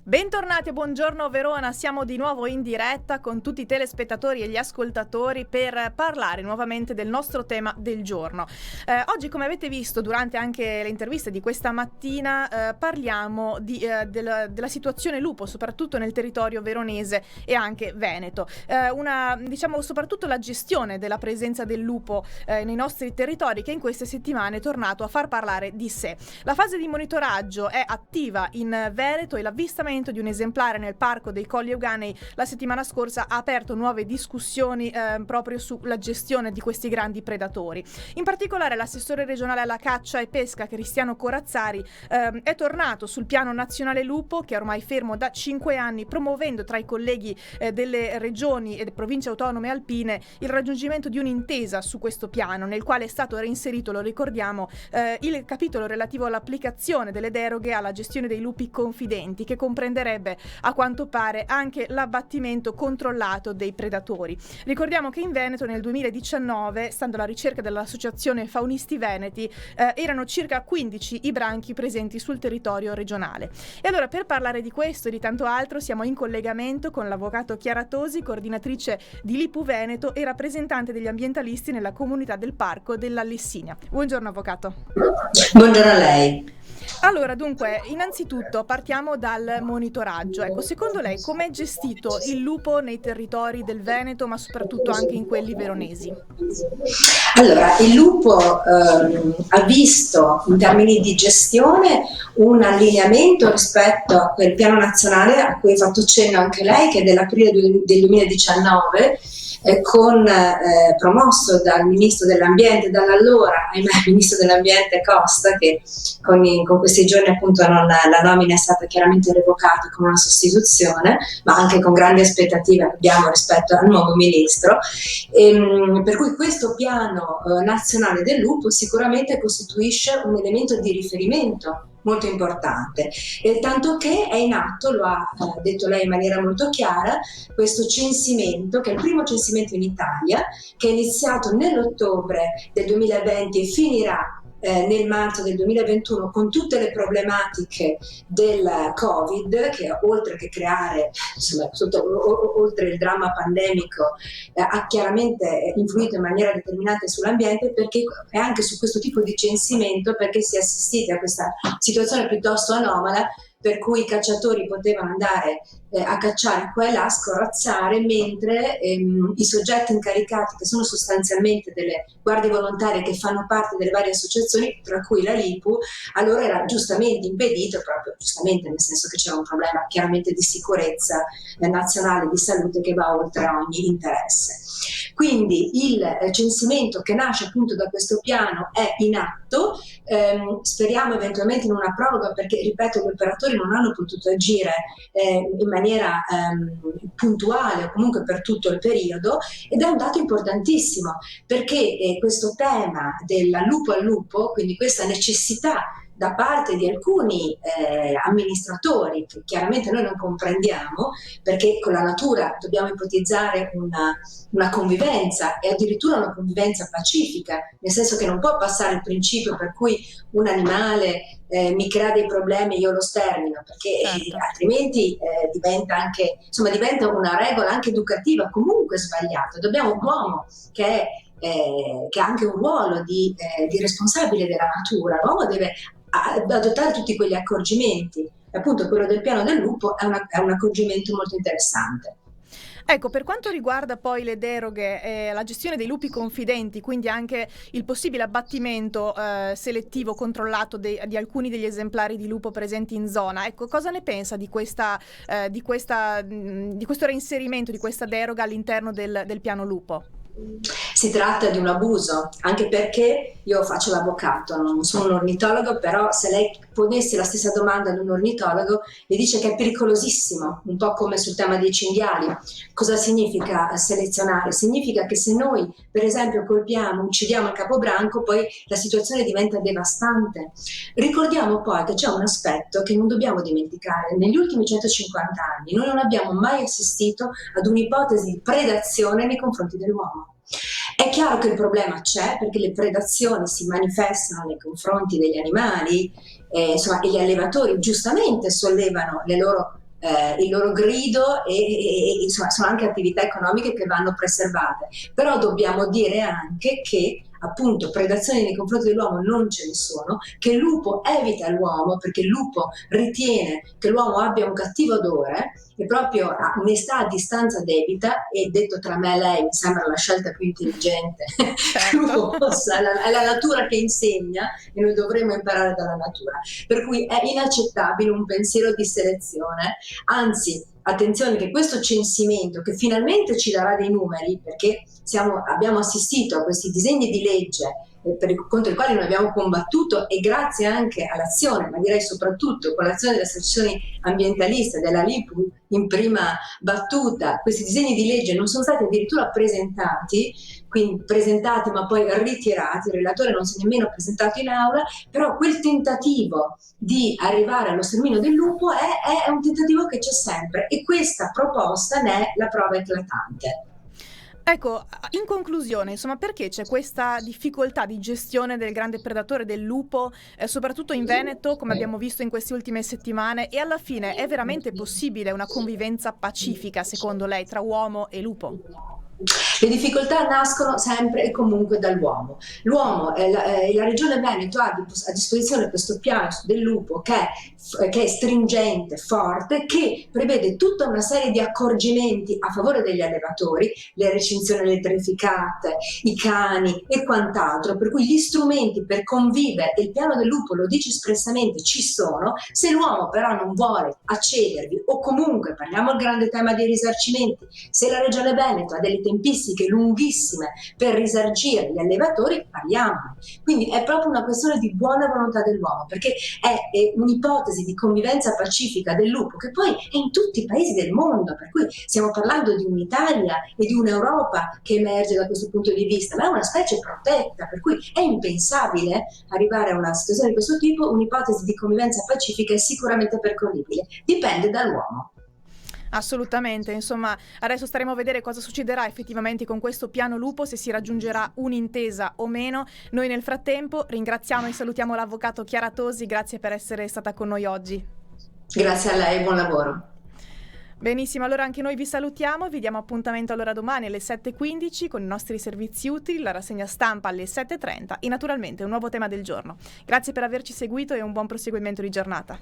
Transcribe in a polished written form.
Bentornati e buongiorno Verona, siamo di nuovo in diretta con tutti i telespettatori e gli ascoltatori per parlare nuovamente del nostro tema del giorno. Oggi, come avete visto durante anche le interviste di questa mattina, parliamo della situazione lupo, soprattutto nel territorio veronese e anche veneto. Soprattutto la gestione della presenza del lupo nei nostri territori, che in queste settimane è tornato a far parlare di sé. La fase di monitoraggio è attiva in Veneto e l'avvistamento di un esemplare nel parco dei Colli Euganei la settimana scorsa ha aperto nuove discussioni proprio sulla gestione di questi grandi predatori. In particolare l'assessore regionale alla caccia e pesca Cristiano Corazzari è tornato sul piano nazionale lupo, che è ormai fermo da 5 anni, promuovendo tra i colleghi delle regioni e province autonome alpine il raggiungimento di un'intesa su questo piano, nel quale è stato reinserito, lo ricordiamo, il capitolo relativo all'applicazione delle deroghe alla gestione dei lupi confidenti, che comprenderebbe a quanto pare anche l'abbattimento controllato dei predatori. Ricordiamo che in Veneto nel 2019, stando alla ricerca dell'Associazione Faunisti Veneti, erano circa 15 i branchi presenti sul territorio regionale. E allora, per parlare di questo e di tanto altro, siamo in collegamento con l'avvocato Chiara Tosi, coordinatrice di Lipu Veneto e rappresentante degli ambientalisti nella comunità del Parco della Lessinia. Buongiorno avvocato. Buongiorno a lei. Allora, dunque, innanzitutto partiamo dal monitoraggio. Ecco, secondo lei com'è gestito il lupo nei territori del Veneto, ma soprattutto anche in quelli veronesi? Allora, il lupo ha visto in termini di gestione un allineamento rispetto a quel piano nazionale a cui ha fatto cenno anche lei, che è dell'aprile del 2019, promosso dal Ministro dell'Ambiente, dall'allora, ahimè, Ministro dell'Ambiente Costa, che con questi giorni appunto la nomina è stata chiaramente revocata con una sostituzione, ma anche con grandi aspettative abbiamo rispetto al nuovo Ministro. Per cui questo piano nazionale del lupo sicuramente costituisce un elemento di riferimento molto importante, tanto che è in atto, lo ha detto lei in maniera molto chiara, questo censimento, che è il primo censimento in Italia, che è iniziato nell'ottobre del 2020 e finirà nel marzo del 2021, con tutte le problematiche del Covid, che oltre che creare, insomma, oltre il dramma pandemico, ha chiaramente influito in maniera determinante sull'ambiente, perché è anche su questo tipo di censimento, perché si è assistiti a questa situazione piuttosto anomala, per cui i cacciatori potevano andare a cacciare qua e là, scorazzare, mentre i soggetti incaricati, che sono sostanzialmente delle guardie volontarie che fanno parte delle varie associazioni, tra cui la Lipu, allora era giustamente impedito, proprio giustamente nel senso che c'era un problema chiaramente di sicurezza nazionale, di salute, che va oltre ogni interesse. Quindi il censimento che nasce appunto da questo piano è in atto, speriamo eventualmente in una proroga, perché ripeto, gli operatori non hanno potuto agire in maniera puntuale o comunque per tutto il periodo, ed è un dato importantissimo, perché questo tema del lupo al lupo, quindi questa necessità da parte di alcuni amministratori, che chiaramente noi non comprendiamo, perché con la natura dobbiamo ipotizzare una convivenza, e addirittura una convivenza pacifica, nel senso che non può passare il principio per cui un animale mi crea dei problemi, io lo stermino, perché Certo. altrimenti diventa una regola anche educativa comunque sbagliata. Dobbiamo un uomo che ha anche un ruolo di responsabile della natura, l'uomo deve adottare tutti quegli accorgimenti, e appunto quello del piano del lupo è un accorgimento molto interessante. Ecco, per quanto riguarda poi le deroghe e la gestione dei lupi confidenti, quindi anche il possibile abbattimento selettivo controllato di alcuni degli esemplari di lupo presenti in zona, ecco, cosa ne pensa di questo reinserimento, di questa deroga all'interno del piano lupo? Si tratta di un abuso, anche perché io faccio l'avvocato, non sono un ornitologo, però se lei ponesse la stessa domanda ad un ornitologo, le dice che è pericolosissimo, un po' come sul tema dei cinghiali. Cosa significa selezionare? Significa che se noi, per esempio, colpiamo, uccidiamo il capobranco, poi la situazione diventa devastante. Ricordiamo poi che c'è un aspetto che non dobbiamo dimenticare: negli ultimi 150 anni noi non abbiamo mai assistito ad un'ipotesi di predazione nei confronti dell'uomo. È chiaro che il problema c'è, perché le predazioni si manifestano nei confronti degli animali, e gli allevatori giustamente sollevano le loro il loro grido insomma sono anche attività economiche che vanno preservate, però dobbiamo dire anche che appunto predazioni nei confronti dell'uomo non ce ne sono, che il lupo evita l'uomo perché il lupo ritiene che l'uomo abbia un cattivo odore e proprio ne sta a distanza debita, e detto tra me e lei mi sembra la scelta più intelligente che l'uomo possa, è la natura che insegna e noi dovremmo imparare dalla natura, per cui è inaccettabile un pensiero di selezione, anzi attenzione che questo censimento che finalmente ci darà dei numeri, perché abbiamo assistito a questi disegni di legge contro i quali noi abbiamo combattuto, e grazie anche all'azione, ma direi soprattutto con l'azione delle associazioni ambientaliste, della LIPU in prima battuta, questi disegni di legge non sono stati addirittura presentati, quindi presentati ma poi ritirati, il relatore non si è nemmeno presentato in aula, però quel tentativo di arrivare allo sterminio del lupo è un tentativo che c'è sempre, e questa proposta ne è la prova eclatante. Ecco, in conclusione, insomma, perché c'è questa difficoltà di gestione del grande predatore del lupo, soprattutto in Veneto, come abbiamo visto in queste ultime settimane, e alla fine è veramente possibile una convivenza pacifica, secondo lei, tra uomo e lupo? Le difficoltà nascono sempre e comunque dall'uomo. L'uomo, la regione Veneto ha a disposizione questo piano del lupo che è stringente, forte, che prevede tutta una serie di accorgimenti a favore degli allevatori, le recinzioni elettrificate, i cani e quant'altro, per cui gli strumenti per convivere, e il piano del lupo lo dice espressamente, ci sono. Se l'uomo però non vuole accedervi, o comunque parliamo del grande tema dei risarcimenti, se la regione Veneto ha delle tempistiche lunghissime per risarcire gli allevatori, parliamone. Quindi è proprio una questione di buona volontà dell'uomo, perché è un'ipotesi di convivenza pacifica del lupo che poi è in tutti i paesi del mondo, per cui stiamo parlando di un'Italia e di un'Europa che emerge da questo punto di vista, ma è una specie protetta, per cui è impensabile arrivare a una situazione di questo tipo. Un'ipotesi di convivenza pacifica è sicuramente percorribile, dipende dall'uomo. Assolutamente, insomma, adesso staremo a vedere cosa succederà effettivamente con questo piano lupo, se si raggiungerà un'intesa o meno. Noi nel frattempo ringraziamo e salutiamo l'avvocato Chiara Tosi, grazie per essere stata con noi oggi. Grazie a lei, buon lavoro. Benissimo, allora anche noi vi salutiamo, vi diamo appuntamento allora domani alle 7:15 con i nostri servizi utili, la rassegna stampa alle 7:30 e naturalmente un nuovo tema del giorno. Grazie per averci seguito e un buon proseguimento di giornata.